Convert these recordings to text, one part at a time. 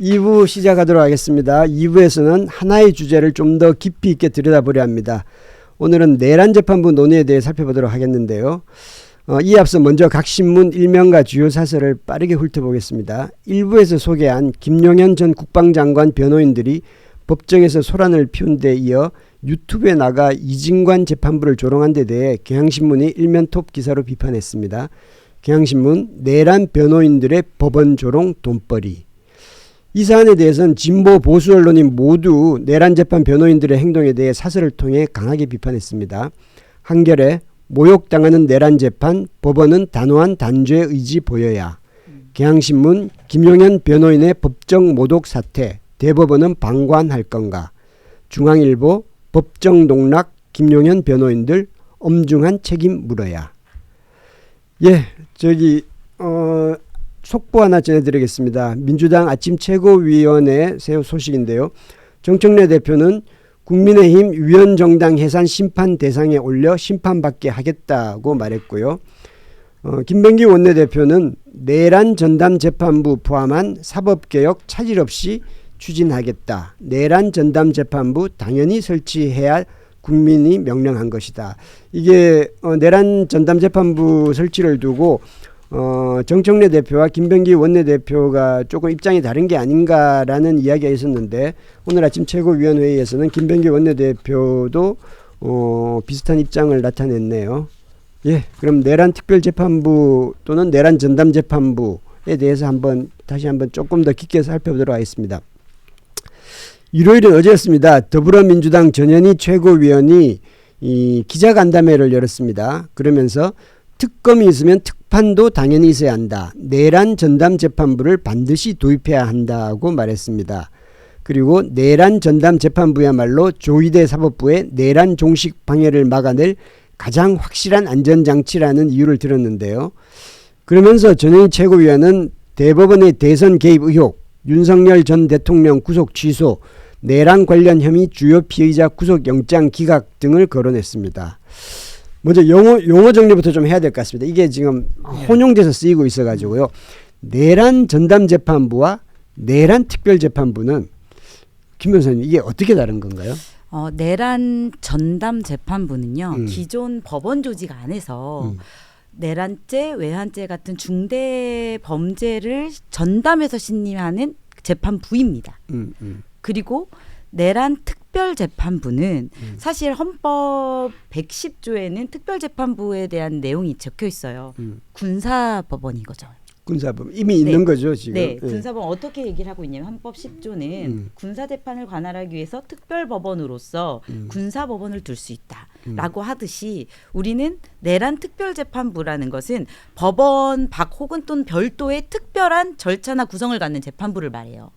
2부 시작하도록 하겠습니다. 2부에서는 하나의 주제를 좀 더 깊이 있게 들여다보려 합니다. 오늘은 내란 재판부 논의에 대해 살펴보도록 하겠는데요. 이에 앞서 먼저 각 신문 일면과 주요 사설을 빠르게 훑어보겠습니다. 1부에서 소개한 김용현 전 국방장관 변호인들이 법정에서 소란을 피운 데 이어 유튜브에 나가 이진관 재판부를 조롱한 데 대해 경향신문이 일면 톱 기사로 비판했습니다. 경향신문 내란 변호인들의 법원 조롱 돈벌이. 이 사안에 대해서는 진보 보수 언론이 모두 내란 재판 변호인들의 행동에 대해 사설을 통해 강하게 비판했습니다. 한겨레 모욕당하는 내란 재판 법원은 단호한 단죄 의지 보여야. 경향신문 김용현 변호인의 법정 모독 사태 대법원은 방관할 건가. 중앙일보 법정 농락 김용현 변호인들 엄중한 책임 물어야. 속보 하나 전해드리겠습니다. 민주당 아침 최고위원회 새 소식인데요. 정청래 대표는 국민의힘 위원정당 해산 심판 대상에 올려 심판받게 하겠다고 말했고요. 김병기 원내대표는 내란 전담 재판부 포함한 사법개혁 차질 없이 추진하겠다. 내란 전담 재판부 당연히 설치해야 국민이 명령한 것이다. 이게 내란 전담 재판부 설치를 두고 정청래 대표와 김병기 원내대표가 조금 입장이 다른 게 아닌가라는 이야기가 있었는데 오늘 아침 최고위원회의에서는 김병기 원내대표도 비슷한 입장을 나타냈네요. 그럼 내란 특별재판부 또는 내란 전담재판부에 대해서 다시 한번 조금 더 깊게 살펴보도록 하겠습니다. 일요일은 어제였습니다. 더불어민주당 전현희 최고위원이 기자간담회를 열었습니다. 그러면서 특검이 있으면 특판도 당연히 있어야 한다. 내란 전담 재판부를 반드시 도입해야 한다고 말했습니다. 그리고 내란 전담 재판부야말로 조희대 사법부의 내란 종식 방해를 막아낼 가장 확실한 안전장치라는 이유를 들었는데요. 그러면서 전현희 최고위원은 대법원의 대선 개입 의혹, 윤석열 전 대통령 구속 취소, 내란 관련 혐의 주요 피의자 구속영장 기각 등을 거론했습니다. 먼저 용어 정리부터 좀 해야 될 것 같습니다. 이게 지금 혼용돼서 쓰이고 있어가지고요. 내란 전담재판부와 내란 특별재판부는 김 변호사님 이게 어떻게 다른 건가요? 내란 전담재판부는요. 기존 법원 조직 안에서 내란죄, 외환죄 같은 중대 범죄를 전담해서 신임하는 재판부입니다. 그리고 내란 특별재판부는 사실 헌법 110조에는 특별재판부에 대한 내용이 적혀 있어요. 군사법원인 거죠. 군사법원 이미 있는 거죠 지금. 네, 군사법원 어떻게 얘기를 하고 있냐면 헌법 10조는 군사재판을 관할하기 위해서 특별법원으로서 군사법원을 둘 수 있다라고 하듯이 우리는 내란 특별재판부라는 것은 법원 밖 혹은 또는 별도의 특별한 절차나 구성을 갖는 재판부를 말해요.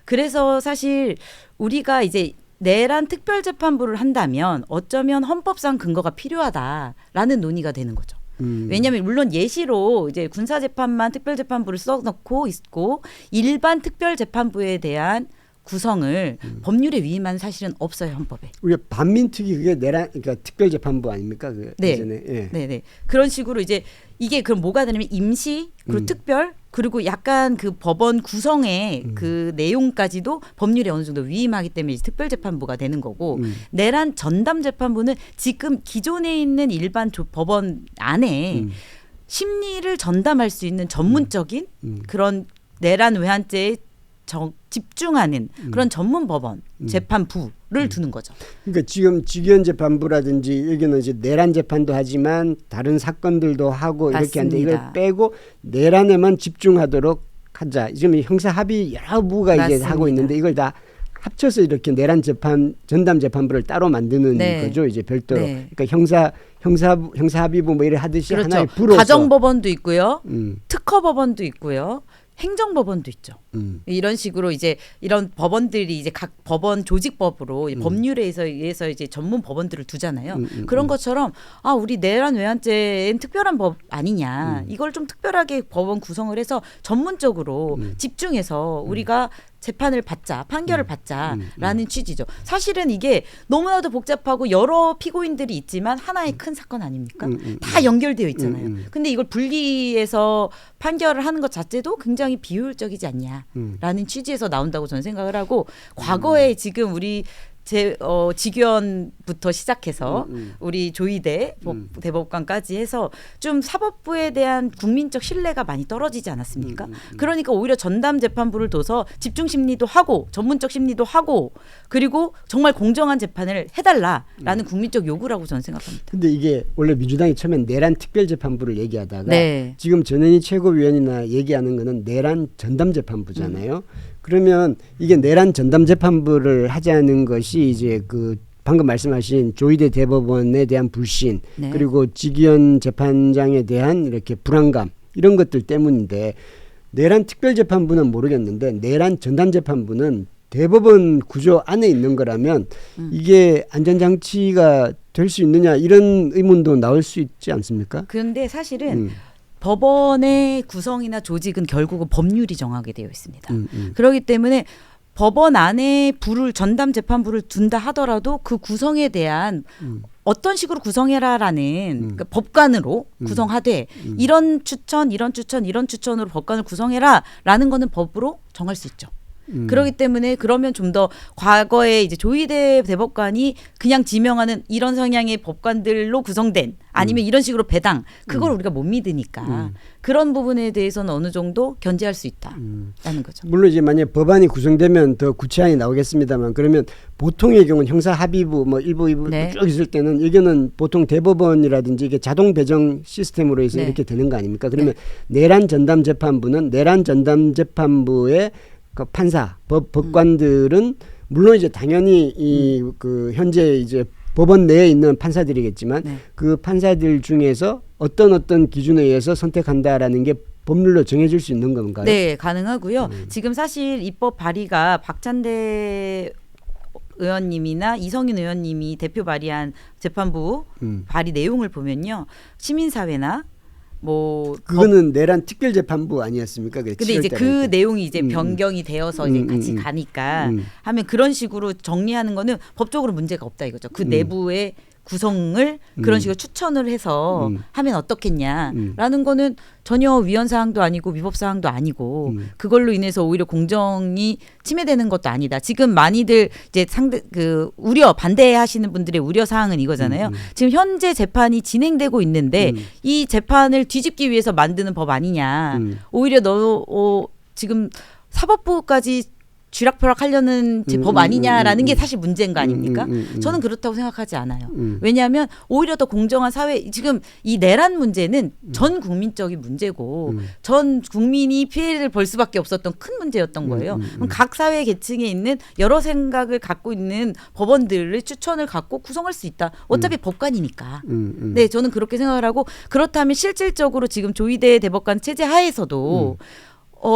그래서 사실 우리가 이제 내란 특별재판부를 한다면 어쩌면 헌법상 근거가 필요하다라는 논의가 되는 거죠. 왜냐하면 물론 예시로 이제 군사재판만 특별재판부를 써놓고 있고 일반 특별재판부에 대한 구성을 법률에 위임한 사실은 없어요 헌법에. 우리가 반민특위 그게 내란 그러니까 특별재판부 아닙니까? 네. 네. 그런 식으로 이제 이게 그럼 뭐가 되냐면 임시 그리고 특별 그리고 약간 그 법원 구성의 그 내용까지도 법률에 어느 정도 위임하기 때문에 이제 특별재판부가 되는 거고 내란 전담재판부는 지금 기존에 있는 일반 법원 안에 심리를 전담할 수 있는 전문적인 그런 내란 외환죄에 집중하는 그런 전문 법원 재판부를 두는 거죠. 그러니까 지금 직위원 재판부라든지 여기는 이제 내란 재판도 하지만 다른 사건들도 하고 맞습니다. 이렇게 하는데 이걸 빼고 내란에만 집중하도록 하자. 지금 형사 합의 여러 부가 이제 맞습니다. 하고 있는데 이걸 다 합쳐서 이렇게 내란 재판 전담 재판부를 따로 만드는 거죠. 이제 별도로. 그러니까 형사 합의부 뭐 이래 하듯이 그렇죠. 하나의 부로서 가정법원도 있고요. 특허법원도 있고요. 행정법원도 있죠. 이런 식으로 이제 이런 법원들이 이제 각 법원 조직법으로 법률에 의해서 이제 전문 법원들을 두잖아요. 그런 것처럼 우리 내란 외환죄는 특별한 법 아니냐. 이걸 좀 특별하게 법원 구성을 해서 전문적으로 집중해서 우리가 재판을 받자, 판결을 받자라는 취지죠. 사실은 이게 너무나도 복잡하고 여러 피고인들이 있지만 하나의 큰 사건 아닙니까? 다 연결되어 있잖아요. 근데 이걸 분리해서 판결을 하는 것 자체도 굉장히 비효율적이지 않냐라는 취지에서 나온다고 저는 생각을 하고 과거에 지금 우리 직위원부터 시작해서 우리 조희대 대법관까지 해서 좀 사법부에 대한 국민적 신뢰가 많이 떨어지지 않았습니까? 그러니까 오히려 전담 재판부를 둬서 집중 심리도 하고 전문적 심리도 하고 그리고 정말 공정한 재판을 해달라라는 국민적 요구라고 저는 생각합니다. 근데 이게 원래 민주당이 처음엔 내란 특별재판부를 얘기하다가 네. 지금 전현희 최고위원이나 얘기하는 거는 내란 전담재판부잖아요. 그러면 이게 내란 전담재판부를 하자는 것이 이제 그 방금 말씀하신 조희대 대법원에 대한 불신 네. 그리고 직위원 재판장에 대한 이렇게 불안감 이런 것들 때문인데 내란 특별재판부는 모르겠는데 내란 전담재판부는 대법원 구조 안에 있는 거라면 이게 안전장치가 될 수 있느냐 이런 의문도 나올 수 있지 않습니까? 그런데 사실은 법원의 구성이나 조직은 결국은 법률이 정하게 되어 있습니다. 그렇기 때문에 법원 안에 전담 재판부를 둔다 하더라도 그 구성에 대한 어떤 식으로 구성해라라는 그러니까 법관으로 구성하되 이런 추천으로 법관을 구성해라라는 거는 법으로 정할 수 있죠. 그렇기 때문에 그러면 좀 더 과거에 이제 조희대 대법관이 그냥 지명하는 이런 성향의 법관들로 구성된 아니면 이런 식으로 배당 그걸 우리가 못 믿으니까 그런 부분에 대해서는 어느 정도 견제할 수 있다라는 거죠. 물론 이제 만약 법안이 구성되면 더 구체안이 나오겠습니다만 그러면 보통의 경우는 형사 합의부 뭐 1부, 2부 네. 쭉 있을 때는 이거는 보통 대법원이라든지 이게 자동 배정 시스템으로 해서 네. 이렇게 되는 거 아닙니까? 그러면 내란 전담 재판부는 내란 전담 재판부의 그 판사, 법관들은 물론 이제 당연히 그 현재 이제 법원 내에 있는 판사들이겠지만 네. 그 판사들 중에서 어떤 기준에 의해서 선택한다라는 게 법률로 정해질 수 있는 건가요? 네, 가능하고요. 지금 사실 입법 발의가 박찬대 의원님이나 이성윤 의원님이 대표 발의한 재판부 발의 내용을 보면요. 시민사회나 뭐 그거는 내란 특별재판부 아니었습니까? 근데 이제 그 내용이 이제 변경이 되어서 이제 같이 가니까 하면 그런 식으로 정리하는 거는 법적으로 문제가 없다 이거죠. 그 내부의 구성을 그런 식으로 추천을 해서 하면 어떻겠냐라는 거는 전혀 위헌 사항도 아니고 위법 사항도 아니고 그걸로 인해서 오히려 공정이 침해되는 것도 아니다. 지금 많이들 이제 반대하시는 분들의 우려 사항은 이거잖아요. 지금 현재 재판이 진행되고 있는데 이 재판을 뒤집기 위해서 만드는 법 아니냐. 오히려 지금 사법부까지 쥐락펴락 하려는 법 아니냐라는 게 사실 문제인 거 아닙니까? 저는 그렇다고 생각하지 않아요. 왜냐하면 오히려 더 공정한 사회 지금 이 내란 문제는 전 국민적인 문제고 전 국민이 피해를 볼 수밖에 없었던 큰 문제였던 거예요. 그럼 각 사회 계층에 있는 여러 생각을 갖고 있는 법원들을 추천을 갖고 구성할 수 있다. 어차피 법관이니까. 네, 저는 그렇게 생각을 하고 그렇다면 실질적으로 지금 조희대 대법관 체제 하에서도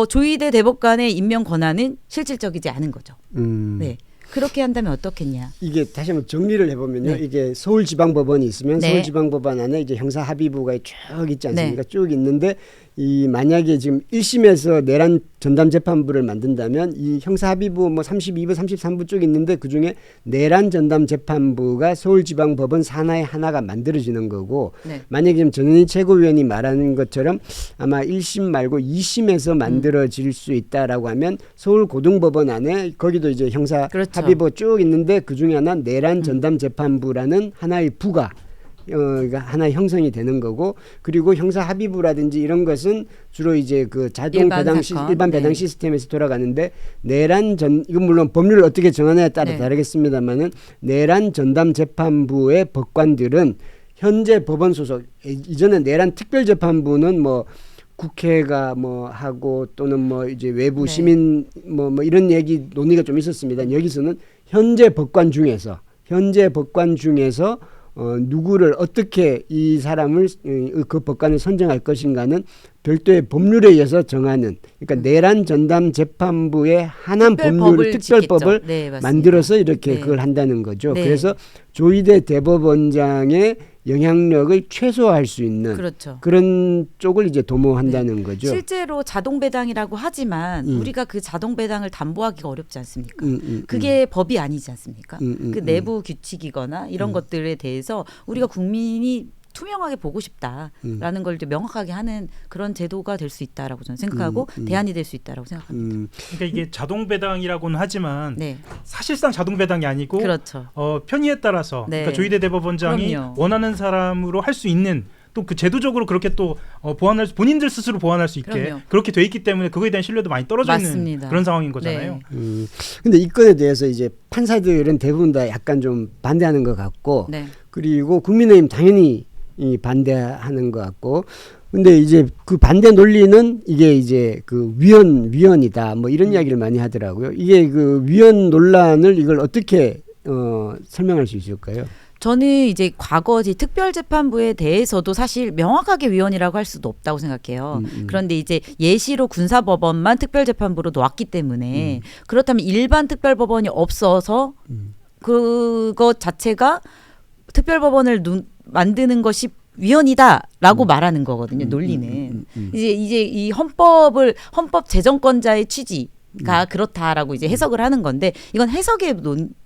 조희대 대법관의 임명 권한은 실질적이지 않은 거죠. 네. 그렇게 한다면 어떻겠냐. 이게 다시 한번 정리를 해보면요. 네. 이게 서울지방법원이 있으면 네. 서울지방법원 안에 이제 형사합의부가 쭉 있지 않습니까? 네. 쭉 있는데 이 만약에 지금 1심에서 내란 전담재판부를 만든다면 이 형사합의부 뭐 32부, 33부 쪽 있는데 그중에 내란 전담재판부가 서울지방법원 산하의 하나가 만들어지는 거고 네. 만약에 지금 전현희 최고위원이 말하는 것처럼 아마 1심 말고 2심에서 만들어질 수 있다라고 하면 서울고등법원 안에 거기도 이제 형사 그렇죠. 합의부 쭉 있는데 그중에 하나 내란 전담재판부라는 하나의 부가 그러니까 하나의 형성이 되는 거고 그리고 형사 합의부라든지 이런 것은 주로 이제 그 자동 일반 배당 시스템에서 돌아가는데 이건 물론 법률을 어떻게 정하느냐에 따라 다르겠습니다만은 내란 전담 재판부의 법관들은 현재 법원 소속 이전에 내란 특별 재판부는 뭐 국회가 뭐 하고 또는 뭐 이제 외부 시민 뭐 이런 얘기 논의가 좀 있었습니다. 여기서는 현재 법관 중에서 누구를 어떻게 이 사람을 그 법관을 선정할 것인가는 별도의 법률에 의해서 정하는 그러니까 내란 전담 재판부의 하나의 법률 특별법을 네, 만들어서 이렇게 네. 그걸 한다는 거죠. 네. 그래서 조희대 대법원장의 영향력을 최소화할 수 있는 그렇죠. 그런 쪽을 이제 도모한다는 거죠. 실제로 자동 배당이라고 하지만 우리가 그 자동 배당을 담보하기가 어렵지 않습니까? 그게 법이 아니지 않습니까? 그 내부 규칙이거나 이런 것들에 대해서 우리가 국민이 투명하게 보고 싶다라는 걸 이제 명확하게 하는 그런 제도가 될 수 있다라고 저는 생각하고 대안이 될 수 있다라고 생각합니다. 그러니까 이게 자동 배당이라고는 하지만 네, 사실상 자동 배당이 아니고 그렇죠. 편의에 따라서 네. 그러니까 조희대 대법원장이 그럼요. 원하는 사람으로 할 수 있는 또 그 제도적으로 그렇게 또 보완할 본인들 스스로 보완할 수 있게 그럼요. 그렇게 돼 있기 때문에 그거에 대한 신뢰도 많이 떨어져 맞습니다. 있는 그런 상황인 거잖아요. 네. 근데 이 건에 대해서 이제 판사들은 대부분 다 약간 좀 반대하는 것 같고 네. 그리고 국민의힘 당연히 반대하는 것 같고 근데 이제 그 반대 논리는 이게 이제 그 위헌이다 뭐 이런 이야기를 많이 하더라고요. 이게 그 위헌 논란을 이걸 어떻게 설명할 수 있을까요? 저는 이제 과거 특별재판부에 대해서도 사실 명확하게 위헌이라고 할 수도 없다고 생각해요. 그런데 이제 예시로 군사법원만 특별재판부로 놓았기 때문에 그렇다면 일반 특별법원이 없어서 그것 자체가 특별법원을 만드는 것이 위헌이다라고 말하는 거거든요. 논리는 이제 이 헌법 제정권자의 취지가 그렇다라고 이제 해석을 하는 건데 이건 해석의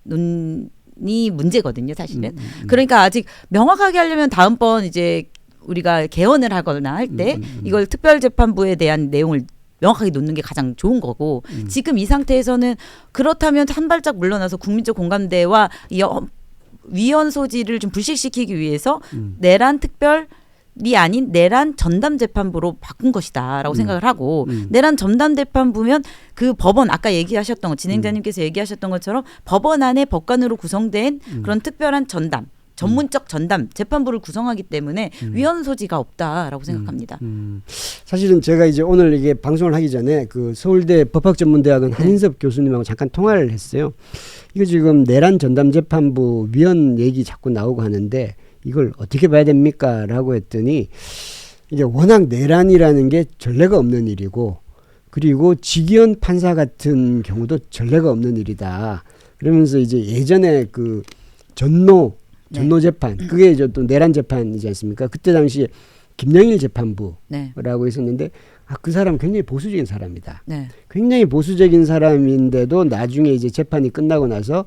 논이 문제거든요, 사실은. 그러니까 아직 명확하게 하려면 다음번 이제 우리가 개헌을 하거나 할 때 이걸 특별재판부에 대한 내용을 명확하게 놓는 게 가장 좋은 거고 지금 이 상태에서는 그렇다면 한 발짝 물러나서 국민적 공감대와 이 위헌 소지를 좀 불식시키기 위해서 내란 특별이 아닌 내란 전담 재판부로 바꾼 것이다라고 생각을 하고 내란 전담 재판부면 그 법원 아까 얘기하셨던 거 진행자님께서 얘기하셨던 것처럼 법원 안에 법관으로 구성된 그런 특별한 전담 전문적 전담 재판부를 구성하기 때문에 위헌 소지가 없다라고 생각합니다. 사실은 제가 이제 오늘 이게 방송을 하기 전에 그 서울대 법학전문대학원 한인섭 교수님하고 잠깐 통화를 했어요. 이거 지금 내란 전담 재판부 위헌 얘기 자꾸 나오고 하는데 이걸 어떻게 봐야 됩니까? 라고 했더니 이게 워낙 내란이라는 게 전례가 없는 일이고 그리고 직위원 판사 같은 경우도 전례가 없는 일이다. 그러면서 이제 예전에 그 전노 재판 그게 이제 또 내란 재판이지 않습니까? 그때 당시 김영일 재판부라고 있었는데 그 사람 굉장히 보수적인 사람이다. 네. 굉장히 보수적인 사람인데도 나중에 이제 재판이 끝나고 나서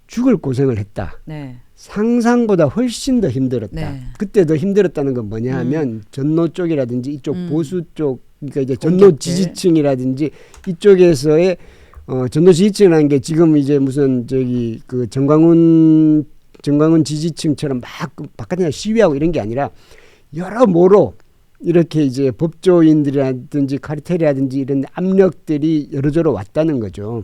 죽을 고생을 했다. 네. 상상보다 훨씬 더 힘들었다. 네. 그때 더 힘들었다는 건 뭐냐 하면 전노 쪽이라든지 이쪽 보수 쪽 그러니까 이제 전노 공격들. 지지층이라든지 이쪽에서의 전노 지지층이라는 게 지금 이제 무슨 저기 그 정광훈 지지층처럼 막 바깥에 시위하고 이런 게 아니라 여러모로 이렇게 이제 법조인들이라든지 카르텔이라든지 이런 압력들이 여러저러 왔다는 거죠.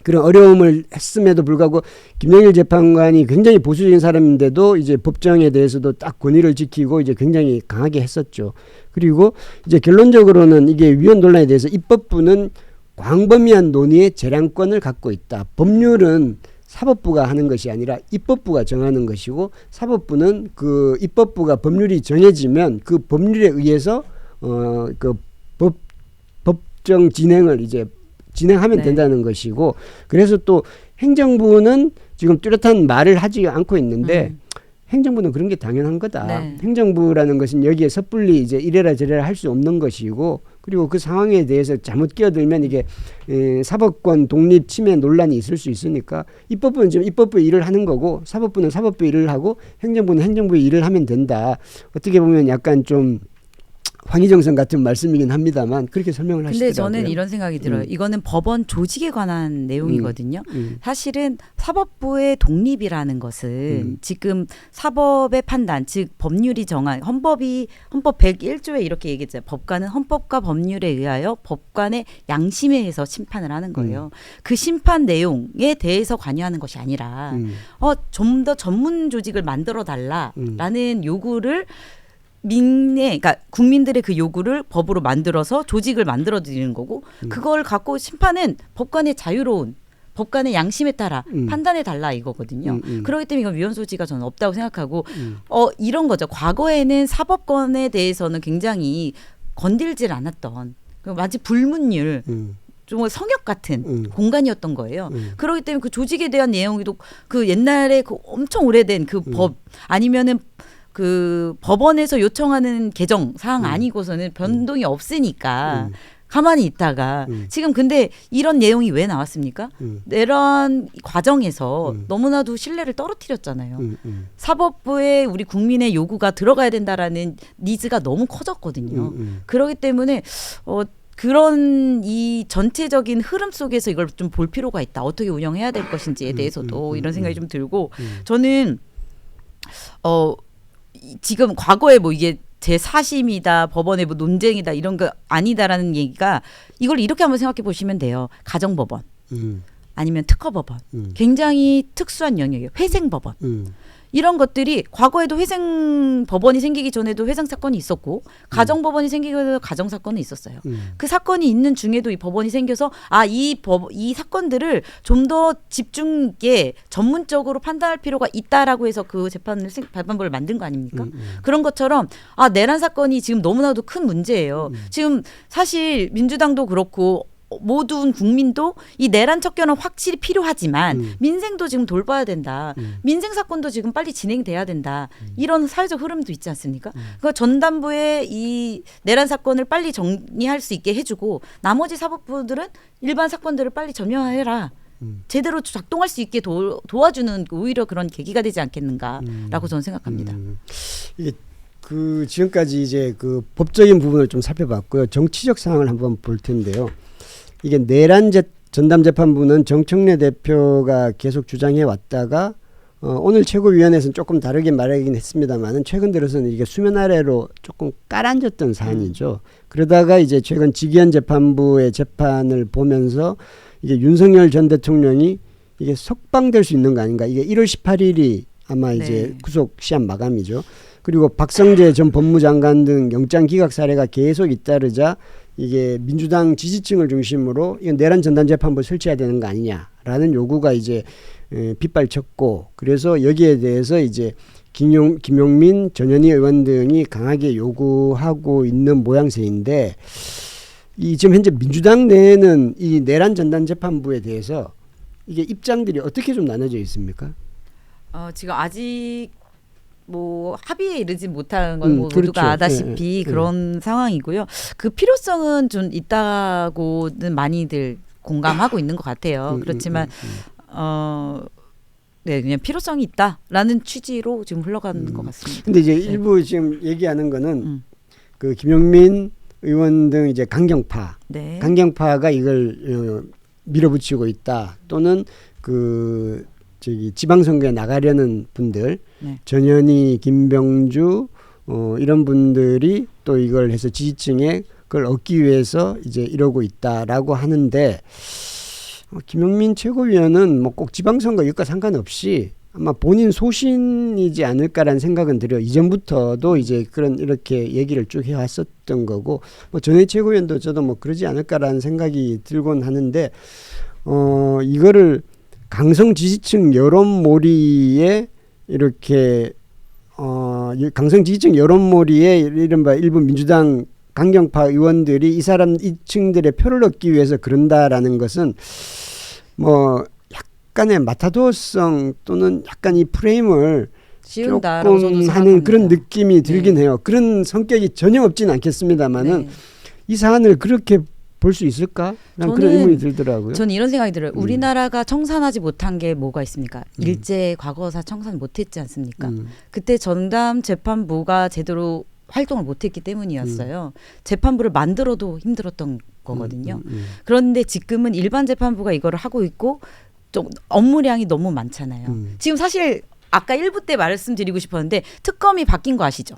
그런 어려움을 했음에도 불구하고 김영일 재판관이 굉장히 보수적인 사람인데도 이제 법정에 대해서도 딱 권위를 지키고 이제 굉장히 강하게 했었죠. 그리고 이제 결론적으로는 이게 위헌 논란에 대해서 입법부는 광범위한 논의의 재량권을 갖고 있다. 법률은 사법부가 하는 것이 아니라 입법부가 정하는 것이고 사법부는 그 입법부가 법률이 정해지면 그 법률에 의해서 그 법정 진행을 이제 진행하면 된다는 것이고 그래서 또 행정부는 지금 뚜렷한 말을 하지 않고 있는데 행정부는 그런 게 당연한 거다. 네. 행정부라는 것은 여기에 섣불리 이제 이래라 저래라 할 수 없는 것이고 그리고 그 상황에 대해서 잘못 끼어들면 이게 사법권 독립 침해 논란이 있을 수 있으니까 입법부는 지금 입법부의 일을 하는 거고 사법부는 사법부의 일을 하고 행정부는 행정부의 일을 하면 된다. 어떻게 보면 약간 좀 황희정선 같은 말씀이긴 합니다만 그렇게 설명을 근데 하시더라고요. 저는 이런 생각이 들어요. 이거는 법원 조직에 관한 내용이거든요. 사실은 사법부의 독립이라는 것은 지금 사법의 판단, 즉 법률이 정한 헌법 101조에 이렇게 얘기했잖아요. 법관은 헌법과 법률에 의하여 법관의 양심에 의해서 심판을 하는 거예요. 그 심판 내용에 대해서 관여하는 것이 아니라 좀 더 전문 조직을 만들어 달라라는 요구를 그러니까 국민들의 그 요구를 법으로 만들어서 조직을 만들어 드리는 거고 그걸 갖고 심판은 법관의 자유로운 법관의 양심에 따라 판단해 달라 이거거든요. 그렇기 때문에 이건 위헌 소지가 저는 없다고 생각하고 이런 거죠. 과거에는 사법권에 대해서는 굉장히 건들질 않았던 마치 불문율 좀 성역 같은 공간이었던 거예요. 그렇기 때문에 그 조직에 대한 내용도 그 옛날에 그 엄청 오래된 그 법 아니면은 그 법원에서 요청하는 개정 사항 아니고서는 변동이 없으니까 가만히 있다가 지금 근데 이런 내용이 왜 나왔습니까? 내란 과정에서 너무나도 신뢰를 떨어뜨렸잖아요. 사법부에 우리 국민의 요구가 들어가야 된다라는 니즈가 너무 커졌거든요. 그렇기 때문에 그런 이 전체적인 흐름 속에서 이걸 좀 볼 필요가 있다. 어떻게 운영해야 될 것인지에 대해서도 이런 생각이 좀 들고 저는 지금 과거에 뭐 이게 제4심이다 법원의 뭐 논쟁이다 이런 거 아니다라는 얘기가 이걸 이렇게 한번 생각해 보시면 돼요. 가정법원 아니면 특허법원 굉장히 특수한 영역이에요. 회생법원 이런 것들이 과거에도 회생 법원이 생기기 전에도 회생 사건이 있었고 가정 법원이 생기기 전에도 가정 사건이 있었어요. 그 사건이 있는 중에도 이 법원이 생겨서 이 사건들을 좀 더 집중 있게 전문적으로 판단할 필요가 있다라고 해서 그 재판부를 만든 거 아닙니까? 그런 것처럼 내란 사건이 지금 너무나도 큰 문제예요. 지금 사실 민주당도 그렇고 모든 국민도 이 내란 척결은 확실히 필요하지만 민생도 지금 돌봐야 된다. 민생 사건도 지금 빨리 진행돼야 된다. 이런 사회적 흐름도 있지 않습니까? 그 전담부의 이 내란 사건을 빨리 정리할 수 있게 해주고 나머지 사법부들은 일반 사건들을 빨리 점령해라. 제대로 작동할 수 있게 도와주는 오히려 그런 계기가 되지 않겠는가라고 저는 생각합니다. 이게 그 지금까지 이제 그 법적인 부분을 좀 살펴봤고요. 정치적 상황을 한번 볼 텐데요. 이게 내란 전담재판부는 정청래 대표가 계속 주장해 왔다가 오늘 최고위원회에서는 조금 다르게 말하긴 했습니다만은 최근 들어서는 이게 수면 아래로 조금 깔아앉았던 사안이죠. 그러다가 이제 최근 지기현 재판부의 재판을 보면서 이게 윤석열 전 대통령이 이게 석방될 수 있는 거 아닌가. 이게 1월 18일이 아마 이제 구속 시한 마감이죠. 그리고 박성재 전 법무장관 등 영장 기각 사례가 계속 잇따르자 이게 민주당 지지층을 중심으로 이건 내란 전담 재판부 설치해야 되는 거 아니냐라는 요구가 이제 빗발쳤고 그래서 여기에 대해서 이제 김용민, 전현희 의원 등이 강하게 요구하고 있는 모양새인데 이 지금 현재 민주당 내에는 이 내란 전담 재판부에 대해서 이게 입장들이 어떻게 좀 나눠져 있습니까? 지금 아직 뭐 합의에 이르지 못한 건 모두가 그렇죠. 아다시피 그런 상황이고요. 그 필요성은 좀 있다고는 많이들 공감하고 있는 것 같아요. 그렇지만 그냥 필요성이 있다라는 취지로 지금 흘러가는 것 같습니다. 근데 이제 일부 지금 얘기하는 거는 그 김용민 의원 등 이제 강경파가 이걸 밀어붙이고 있다. 또는 그 지방선거에 나가려는 분들, 전현희, 김병주 이런 분들이 또 이걸 해서 지지층에 그걸 얻기 위해서 이제 이러고 있다라고 하는데 김용민 최고위원은 뭐 꼭 지방선거 이것과 상관없이 아마 본인 소신이지 않을까라는 생각은 들어요. 이전부터도 이제 이렇게 얘기를 쭉 해왔었던 거고 뭐 전현희 최고위원도 저도 뭐 그러지 않을까라는 생각이 들곤 하는데 이거를 강성 지지층 여론몰이에 이렇게 강성 지지층 여론몰이에 이른바 일부 민주당 강경파 의원들이 이 층들의 표를 얻기 위해서 그런다라는 것은 뭐 약간의 마타도어성 또는 약간 이 프레임을 조금 하는 그런 느낌이 들긴 해요. 그런 성격이 전혀 없진 않겠습니다만은 이 사안을 그렇게 볼 수 있을까? 난 그런 의문이 들더라고요. 저는 이런 생각이 들어요. 우리나라가 청산하지 못한 게 뭐가 있습니까? 일제 과거사 청산 못했지 않습니까? 그때 전담 재판부가 제대로 활동을 못했기 때문이었어요. 재판부를 만들어도 힘들었던 거거든요. 그런데 지금은 일반 재판부가 이거를 하고 있고 좀 업무량이 너무 많잖아요. 지금 사실 아까 1부 때 말씀드리고 싶었는데 특검이 바뀐 거 아시죠?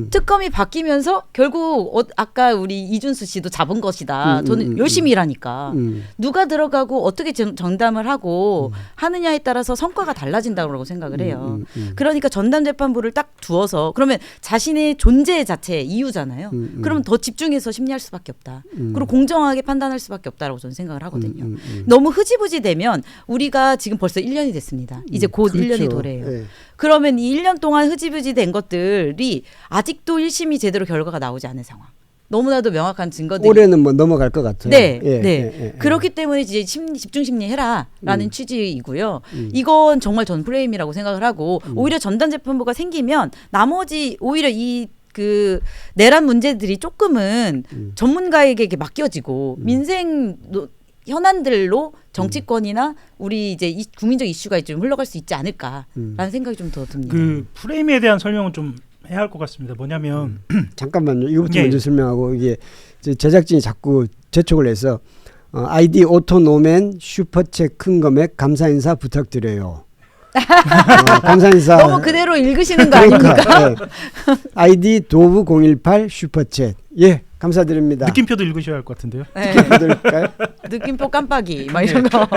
특검이 바뀌면서 결국 아까 우리 이준수 씨도 잡은 것이다. 저는 열심히 일하니까 누가 들어가고 어떻게 전담을 하고 하느냐에 따라서 성과가 달라진다고 생각을 해요. 그러니까 전담 재판부를 딱 두어서 그러면 자신의 존재 자체 이유잖아요. 그러면 더 집중해서 심리할 수밖에 없다. 그리고 공정하게 판단할 수밖에 없다라고 저는 생각을 하거든요. 너무 흐지부지 되면 우리가 지금 벌써 1년이 됐습니다. 이제 곧 그렇죠. 1년이 도래요. 그러면 이 1년 동안 흐지부지 된 것들이 아직도 1심이 제대로 결과가 나오지 않은 상황. 너무나도 명확한 증거들이 올해는 뭐 넘어갈 것 같아요. 네, 예, 네. 예, 예. 그렇기 때문에 이제 집중 심리 해라라는 취지이고요. 이건 정말 전 프레임이라고 생각을 하고 오히려 전담 재판부가 생기면 나머지 오히려 그 내란 문제들이 조금은 전문가에게 이렇게 맡겨지고 민생 현안들로 정치권이나 우리 이제 국민적 이슈가 좀 흘러갈 수 있지 않을까라는 생각이 좀 더 듭니다. 그 프레임에 대한 설명은 좀 해야 할 것 같습니다. 뭐냐면 잠깐만요. 이것부터 예. 먼저 설명하고 이게 이제 제작진이 자꾸 재촉을 해서 아이디 오토노맨 슈퍼챗 큰 금액 감사 인사 부탁드려요. 감사 인사. 너무 그대로 읽으시는 거 아닙니까? 예. 아이디 도브 018 슈퍼챗. 예, 감사드립니다. 느낌표도 읽으셔야 할 것 같은데요. 네. 부탁드릴까요? 느낌표 깜빡이 막 이런 거.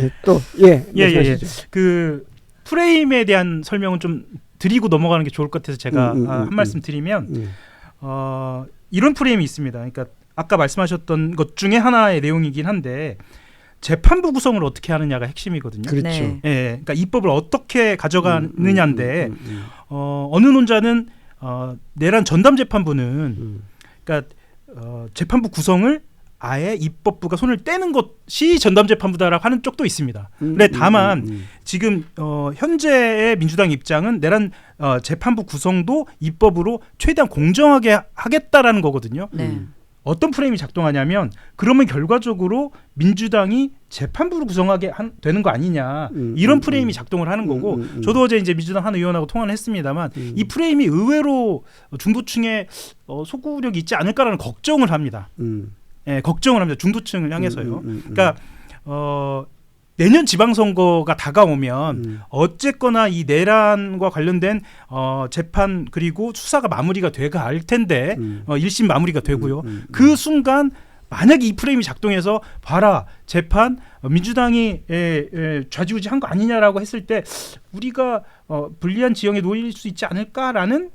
예, 또 예. 말씀하시죠. 그 프레임에 대한 설명은 좀 드리고 넘어가는 게 좋을 것 같아서 제가 한 말씀 드리면 이런 프레임이 있습니다. 그러니까 아까 말씀하셨던 것 중에 하나의 내용이긴 한데 재판부 구성을 어떻게 하느냐가 핵심이거든요. 그렇죠. 네. 예, 그러니까 입법을 어떻게 가져가느냐인데 어느 논자는 내란 전담 재판부는 그러니까 재판부 구성을 아예 입법부가 손을 떼는 것이 전담 재판부다라고 하는 쪽도 있습니다. 근데 다만 지금 현재의 민주당 입장은 내란 재판부 구성도 입법으로 최대한 공정하게 하겠다라는 거거든요. 네. 어떤 프레임이 작동하냐면 그러면 결과적으로 민주당이 재판부를 구성하게 되는 거 아니냐 이런 프레임이 작동을 하는 거고 저도 어제 이제 민주당 한 의원하고 통화를 했습니다만 이 프레임이 의외로 중도층에 소구력이 있지 않을까라는 걱정을 합니다. 예, 걱정을 합니다. 중도층을 향해서요. 그러니까 내년 지방선거가 다가오면 어쨌거나 이 내란과 관련된 재판 그리고 수사가 마무리가 돼갈 텐데 1심 마무리가 되고요. 그 순간 만약에 이 프레임이 작동해서 봐라 재판 민주당이 좌지우지한 거 아니냐라고 했을 때 우리가 불리한 지형에 놓일 수 있지 않을까라는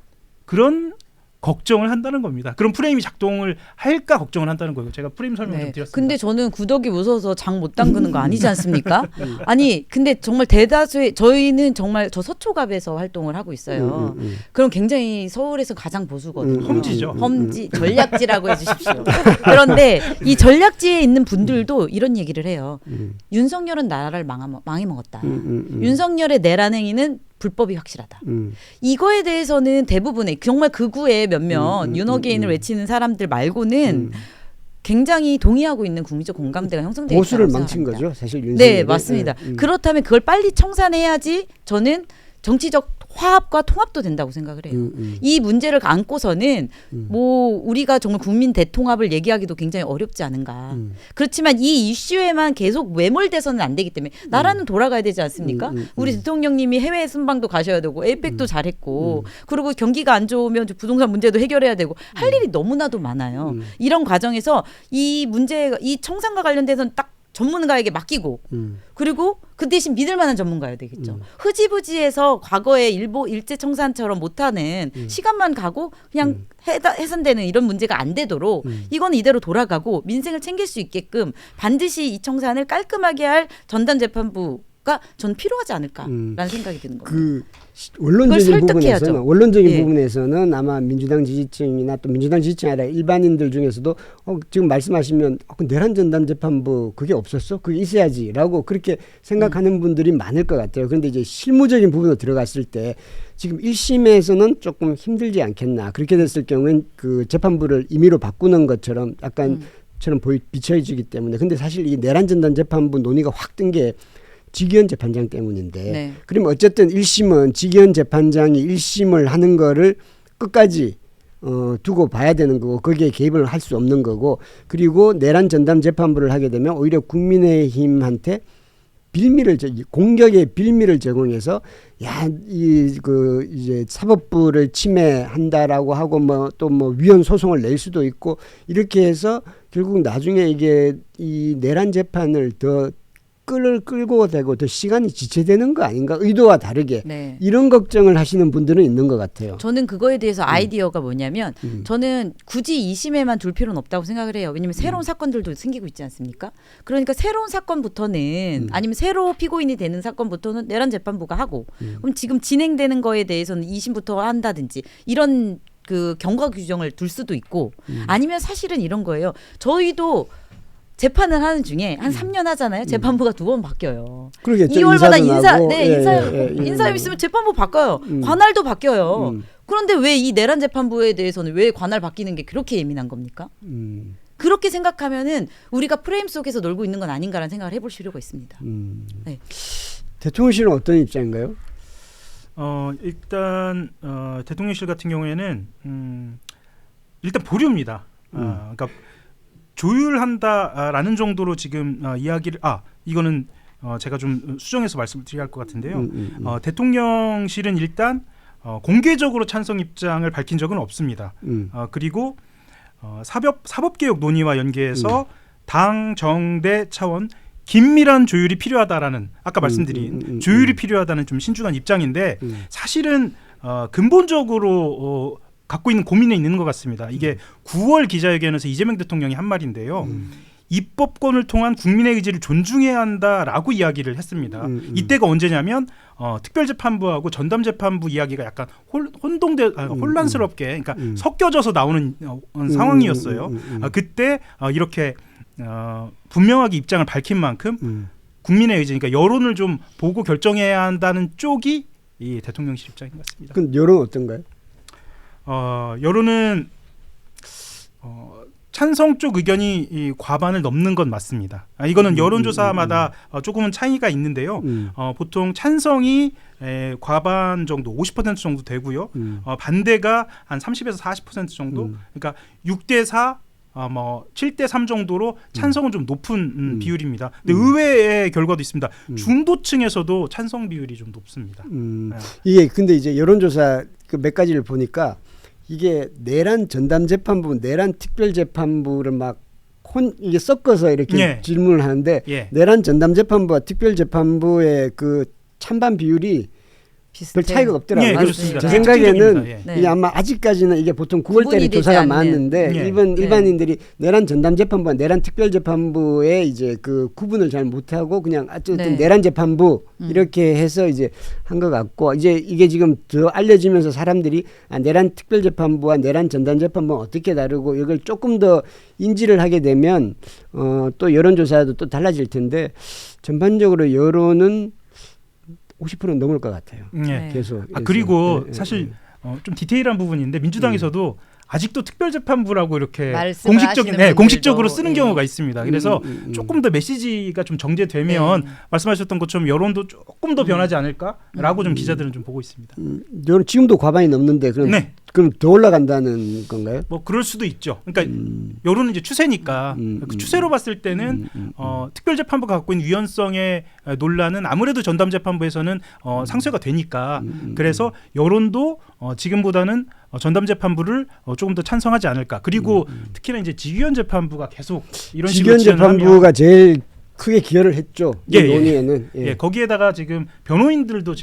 그런 걱정을 한다는 겁니다. 그런 프레임이 작동을 할까 걱정을 한다는 거예요. 제가 프레임 설명 좀 드렸습니다. 근데 저는 구더기 무서워서 장 못 담그는 거 아니지 않습니까? 아니 근데 정말 대다수의 저희는 정말 저 서초갑에서 활동을 하고 있어요. 그럼 굉장히 서울에서 가장 보수거든요. 험지죠. 험지 전략지라고 해주십시오. 그런데 이 전략지에 있는 분들도 이런 얘기를 해요. 윤석열은 나라를 망해먹었다. 윤석열의 내란 행위는 불법이 확실하다. 이거에 대해서는 대부분의 정말 극우의 몇몇 윤어게인을 외치는 사람들 말고는 굉장히 동의하고 있는 국민적 공감대가 형성되어 있다고 보수를 생각합니다. 망친 거죠, 사실 윤석열이. 네, 맞습니다. 그렇다면 그걸 빨리 청산해야지 저는 정치적 화합과 통합도 된다고 생각을 해요. 이 문제를 안고서는 뭐 우리가 정말 국민 대통합을 얘기하기도 굉장히 어렵지 않은가. 그렇지만 이 이슈에만 계속 매몰돼서는 안 되기 때문에 나라는 돌아가야 되지 않습니까? 우리 대통령님이 해외 순방도 가셔야 되고 에이펙도 잘했고 그리고 경기가 안 좋으면 부동산 문제도 해결해야 되고 할 일이 너무나도 많아요. 이런 과정에서 이 문제, 이 청산과 관련돼서는 딱 전문가에게 맡기고 그리고 그 대신 믿을 만한 전문가여야 되겠죠. 흐지부지해서 과거에 일제청산처럼 못하는 시간만 가고 그냥 해산되는 이런 문제가 안 되도록 이건 이대로 돌아가고 민생을 챙길 수 있게끔 반드시 이 청산을 깔끔하게 할 전담 재판부가 전 필요하지 않을까라는 생각이 드는 겁니다. 그 원론적인 설득해야죠. 부분에서는 아마 민주당 지지층이나 또 민주당 지지층이 아니라 일반인들 중에서도 지금 말씀하시면 내란 전담 재판부 그게 없었어? 그게 있어야지라고 그렇게 생각하는 분들이 많을 것 같아요. 그런데 이제 실무적인 부분으로 들어갔을 때 지금 1심에서는 조금 힘들지 않겠나. 그렇게 됐을 경우엔 그 재판부를 임의로 바꾸는 것처럼 약간 처럼 비춰지기 때문에. 근데 사실 이 내란 전담 재판부 논의가 확 뜬 게 지기현 재판장 때문인데 네. 그러면 어쨌든 1심은 지기현 재판장이 1심을 하는 거를 끝까지 두고 봐야 되는 거고 거기에 개입을 할 수 없는 거고 그리고 내란 전담 재판부를 하게 되면 오히려 국민의힘한테 공격의 빌미를 제공해서 이제 사법부를 침해한다라고 하고 또 위헌 소송을 낼 수도 있고 이렇게 해서 결국 나중에 이게 이 내란 재판을 더 끌고 되고 더 시간이 지체되는 거 아닌가 의도와 다르게 네. 이런 걱정을 하시는 분들은 있는 것 같아요. 저는 그거에 대해서 아이디어가 뭐냐면 저는 굳이 2심에만 둘 필요는 없다고 생각을 해요. 왜냐하면 새로운 사건들도 생기고 있지 않습니까? 그러니까 새로운 사건부터는 아니면 새로 피고인이 되는 사건부터는 내란 재판부가 하고 그럼 지금 진행되는 거에 대해서는 2심부터 한다든지 이런 그 경과 규정을 둘 수도 있고 아니면 사실은 이런 거예요. 저희도 재판을 하는 중에 한 3년 하잖아요. 재판부가 2번 바뀌어요. 그러겠죠. 2월마다 인사도 나고. 인사임 있으면 재판부 바꿔요. 관할도 바뀌어요. 그런데 왜 이 내란 재판부에 대해서는 왜 관할 바뀌는 게 그렇게 예민한 겁니까? 그렇게 생각하면은 우리가 프레임 속에서 놀고 있는 건 아닌가라는 생각을 해볼 필요가 있습니다. 네. 대통령실은 어떤 입장인가요? 일단 대통령실 같은 경우에는 일단 보류입니다. 그러니까 조율한다라는 정도로 지금 이야기를 이거는 제가 좀 수정해서 말씀드려야 할 것 같은데요. 대통령실은 일단 공개적으로 찬성 입장을 밝힌 적은 없습니다. 그리고 사법개혁 논의와 연계해서 당 정대 차원 긴밀한 조율이 필요하다라는 아까 말씀드린 조율이 필요하다는 좀 신중한 입장인데 사실은 근본적으로 갖고 있는 고민에 있는 것 같습니다. 이게 9월 기자회견에서 이재명 대통령이 한 말인데요. 입법권을 통한 국민의 의지를 존중해야 한다라고 이야기를 했습니다. 이때가 언제냐면 특별재판부하고 전담재판부 이야기가 약간 혼란스럽게 그러니까 섞여져서 나오는 상황이었어요. 그때 이렇게 분명하게 입장을 밝힌 만큼 국민의 의지, 그러니까 여론을 좀 보고 결정해야 한다는 쪽이 이 대통령실 입장인 것 같습니다. 그럼 여론은 어떤가요? 여론은 찬성 쪽 의견이 이 과반을 넘는 건 맞습니다. 이거는 여론조사마다 조금은 차이가 있는데요. 보통 찬성이 과반 정도, 50% 정도 되고요. 반대가 한 30에서 40% 정도. 그러니까 6대4, 7대3 정도로 찬성은 좀 높은 비율입니다. 근데 의외의 결과도 있습니다. 중도층에서도 찬성 비율이 좀 높습니다. 이게 근데 이제 여론조사 그 몇 가지를 보니까 이게 내란 전담재판부, 내란 특별재판부를 이게 섞어서 이렇게 질문을 하는데 내란 전담재판부와 특별재판부의 그 찬반 비율이 별 차이가 없더라고요. 그렇습니다. 제 생각에는 네. 이게 아마 아직까지는 이게 보통 9월달에 조사가 많은데 일반인들이 내란 전담재판부와 내란 특별재판부의 이제 그 구분을 잘 못하고 그냥 어쨌든 내란 재판부 이렇게 해서 이제 한 것 같고 이제 이게 지금 더 알려지면서 사람들이 내란 특별재판부와 내란 전담재판부는 어떻게 다르고 이걸 조금 더 인지를 하게 되면 또 여론조사도 또 달라질 텐데 전반적으로 여론은 50%는 넘을 것 같아요. 계속. 그리고 사실 좀 디테일한 부분인데 민주당에서도 아직도 특별재판부라고 이렇게 공식적으로 쓰는 경우가 있습니다. 그래서 조금 더 메시지가 좀 정제되면 말씀하셨던 것처럼 여론도 조금 더 변하지 않을까라고 좀 기자들은 좀 보고 있습니다. 여론 지금도 과반이 넘는데 그럼 더 올라간다는 건가요? 그럴 수도 있죠. 그러니까 여론은 이제 추세니까 그 추세로 봤을 때는 특별재판부가 갖고 있는 유연성의 논란은 아무래도 전담재판부에서는 상쇄가 되니까 그래서 여론도 지금보다는 전담재판부를 조금 더 찬성하지 않을까. 그리고 특히나 이제 지휘원 재판부가 계속 이런 식으로 지휘원 재판부가 제일 크게 기여를 했죠. 이 논의에는. 거기에다가 지금 변호인들도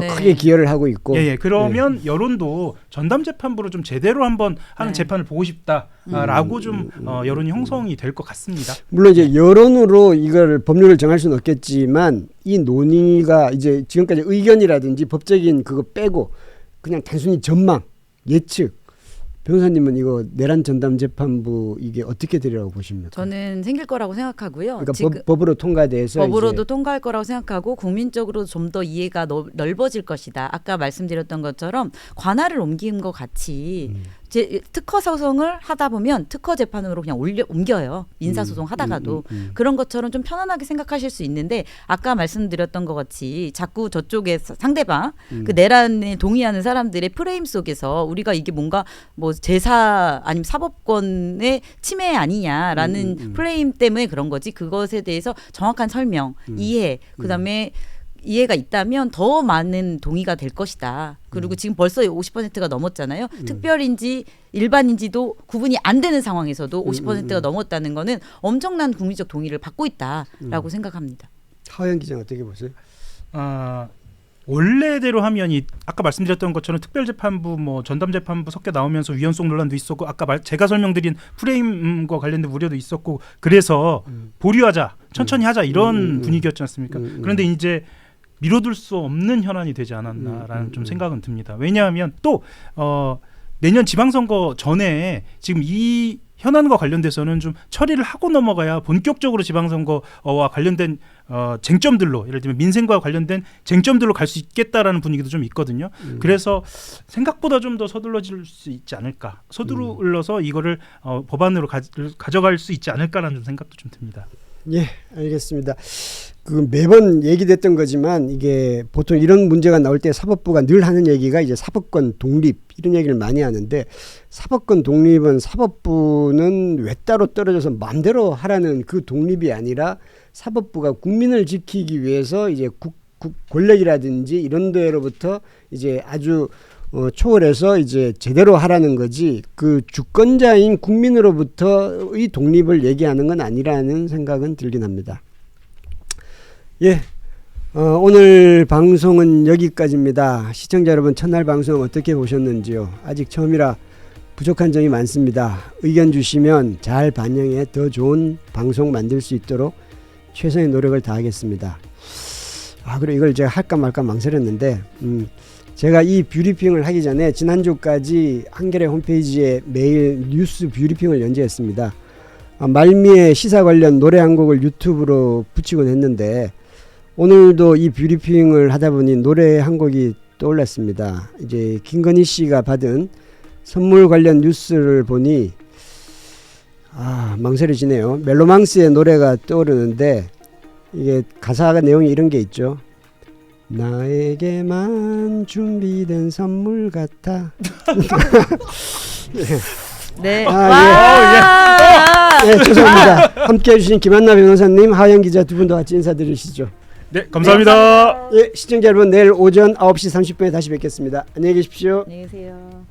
크게 기여를 하고 있고. 그러면 여론도 전담재판부로 좀 제대로 한번 하는 재판을 보고 싶다라고 좀 여론이 형성이 될 것 같습니다. 물론 이제 여론으로 이걸 법률을 정할 수는 없겠지만 이 논의가 이제 지금까지 의견이라든지 법적인 그거 빼고 그냥 단순히 전망, 예측. 변호사님은 이거 내란 전담재판부 이게 어떻게 되리라고 보십니까? 저는 생길 거라고 생각하고요. 그러니까 법으로 통과돼서 법으로도 통과할 거라고 생각하고 국민적으로 좀 더 이해가 넓어질 것이다. 아까 말씀드렸던 것처럼 관할을 옮긴 것 같이 특허 소송을 하다 보면 특허 재판으로 그냥 옮겨요. 민사소송 하다가도. 그런 것처럼 좀 편안하게 생각하실 수 있는데 아까 말씀드렸던 것 같이 자꾸 저쪽에 상대방 그 내란에 동의하는 사람들의 프레임 속에서 우리가 이게 뭔가 제사 아니면 사법권의 침해 아니냐라는 프레임 때문에 그런 거지. 그것에 대해서 정확한 설명, 이해, 그다음에 이해가 있다면 더 많은 동의가 될 것이다. 그리고 지금 벌써 50%가 넘었잖아요. 특별인지 일반인지도 구분이 안 되는 상황에서도 50%가 넘었다는 거는 엄청난 국민적 동의를 받고 있다라고 생각합니다. 하영 기자는 어떻게 보세요? 원래대로 하면 아까 말씀드렸던 것처럼 특별재판부, 전담재판부 섞여 나오면서 위헌성 논란도 있었고 아까 제가 설명드린 프레임과 관련된 우려도 있었고 그래서 보류하자, 천천히 하자 이런 분위기였지 않습니까? 그런데 이제 미뤄둘 수 없는 현안이 되지 않았나라는 좀 생각은 듭니다. 왜냐하면 또 내년 지방선거 전에 지금 이 현안과 관련돼서는 좀 처리를 하고 넘어가야 본격적으로 지방선거와 관련된 쟁점들로, 예를 들면 민생과 관련된 쟁점들로 갈 수 있겠다라는 분위기도 좀 있거든요. 그래서 생각보다 좀 더 서둘러질 수 있지 않을까, 서둘러서 이거를 법안으로 가져갈 수 있지 않을까라는 좀 생각도 좀 듭니다. 예, 알겠습니다. 그 매번 얘기됐던 거지만 이게 보통 이런 문제가 나올 때 사법부가 늘 하는 얘기가 이제 사법권 독립 이런 얘기를 많이 하는데, 사법권 독립은 사법부는 왜 따로 떨어져서 마음대로 하라는 그 독립이 아니라 사법부가 국민을 지키기 위해서 이제 권력이라든지 이런 데로부터 이제 아주 초월해서 이제 제대로 하라는 거지, 그 주권자인 국민으로부터의 독립을 얘기하는 건 아니라는 생각은 들긴 합니다. 예, 오늘 방송은 여기까지입니다. 시청자 여러분, 첫날 방송 어떻게 보셨는지요? 아직 처음이라 부족한 점이 많습니다. 의견 주시면 잘 반영해 더 좋은 방송 만들 수 있도록 최선의 노력을 다하겠습니다. 그리고 이걸 제가 할까 말까 망설였는데, 제가 이 뷰리핑을 하기 전에 지난주까지 한겨레 홈페이지에 매일 뉴스 뷰리핑을 연재했습니다. 말미에 시사 관련 노래 한 곡을 유튜브로 붙이곤 했는데, 오늘도 이 뷰리핑을 하다 보니 노래 한 곡이 떠올랐습니다. 이제 김건희 씨가 받은 선물 관련 뉴스를 보니 망설여지네요. 멜로망스의 노래가 떠오르는데, 이게 가사가 내용이 이런 게 있죠. 나에게만 준비된 선물 같아. 네. 네, 죄송합니다. 함께해 주신 김한나 변호사님, 하영 기자 두 분도 같이 인사드리시죠. 네, 감사합니다. 예, 시청자 여러분, 내일 오전 9시 30분에 다시 뵙겠습니다. 안녕히 계십시오. 안녕히 계세요.